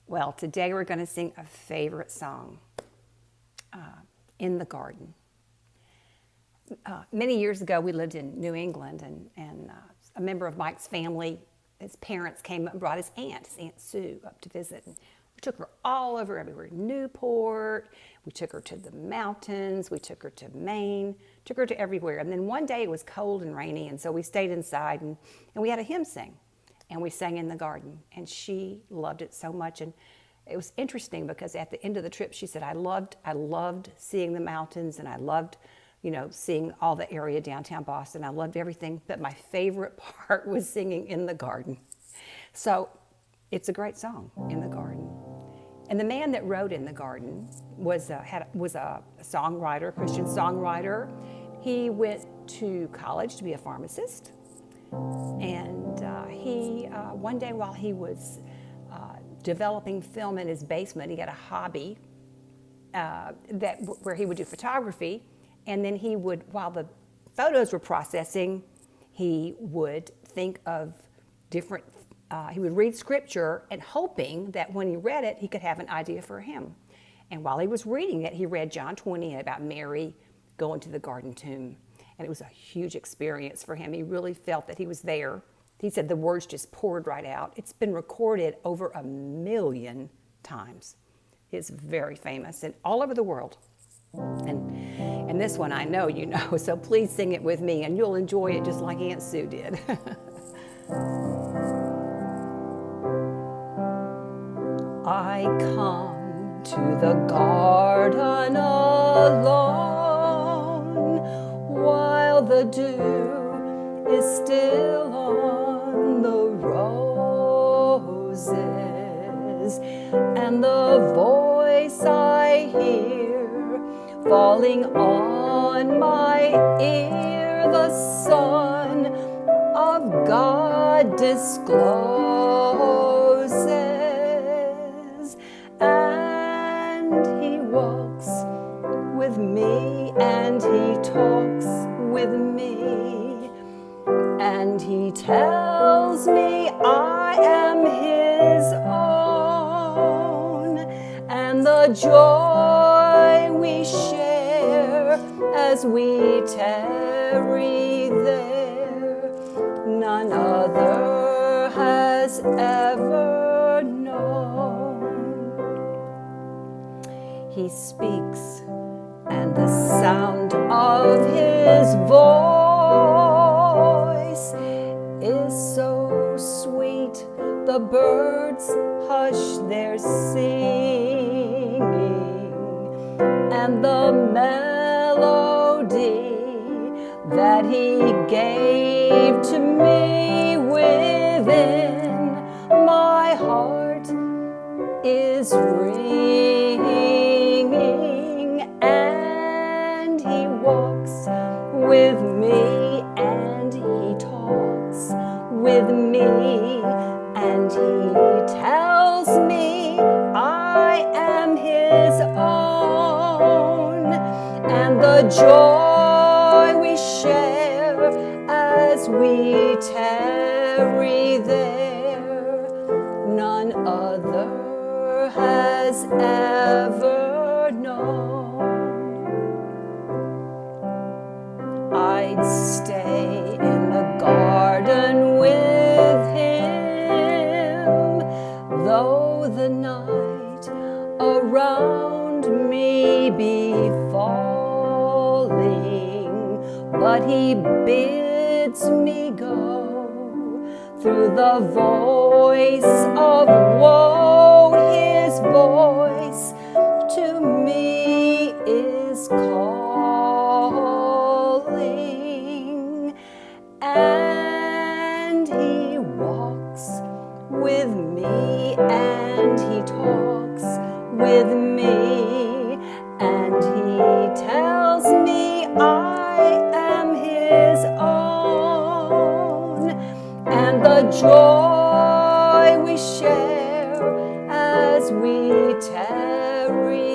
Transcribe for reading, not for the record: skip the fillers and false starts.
Well, today we're going to sing a favorite song, In the Garden. Many years ago, we lived in New England, and a member of Mike's family, his parents came up and brought his Aunt Sue, up to visit. And we took her all over everywhere, Newport, we took her to the mountains, we took her to Maine, took her to everywhere. And then one day it was cold and rainy, and so we stayed inside, and we had a hymn sing. And we sang In the Garden, and she loved it so much. And it was interesting because at the end of the trip, she said, I loved seeing the mountains, and I loved, seeing all the area downtown Boston. I loved everything, but my favorite part was singing In the Garden. So it's a great song, In the Garden. And the man that wrote In the Garden was a songwriter, a Christian songwriter. He went to college to be a pharmacist. And he, one day while he was developing film in his basement, he had a hobby where he would do photography, and then he would, while the photos were processing, he would think of different, he would read scripture and hoping that when he read it, he could have an idea for a hymn. And while he was reading it, he read John 20 about Mary going to the garden tomb. And it was a huge experience for him. He really felt that he was there. He said the words just poured right out. It's been recorded over 1 million times. It's very famous and all over the world. And this one I know you know, so please sing it with me and you'll enjoy it just like Aunt Sue did. I come to the garden alone, while the dew is still on the roses, and the voice I hear falling on my ear, the Son of God discloses, and he walks with me, and he talks with me, and he tells me I am his own, and the joy we share as we tarry there, none other has ever known. He speaks, and the sound of his voice is so sweet, the birds hush their singing, and the melody that he gave to me within my heart is ringing, and he walks with me, and he talks with me, and he tells me I am his own, and the joy we share as we tarry there, none other has ever known. I'd stay in the garden with him, though the night around me be falling, but he bids me go through the voice of woe. His voice to me is calling, and he walks with me, and he talks with me, and he tells me I am his own, and the joy we share as we tarry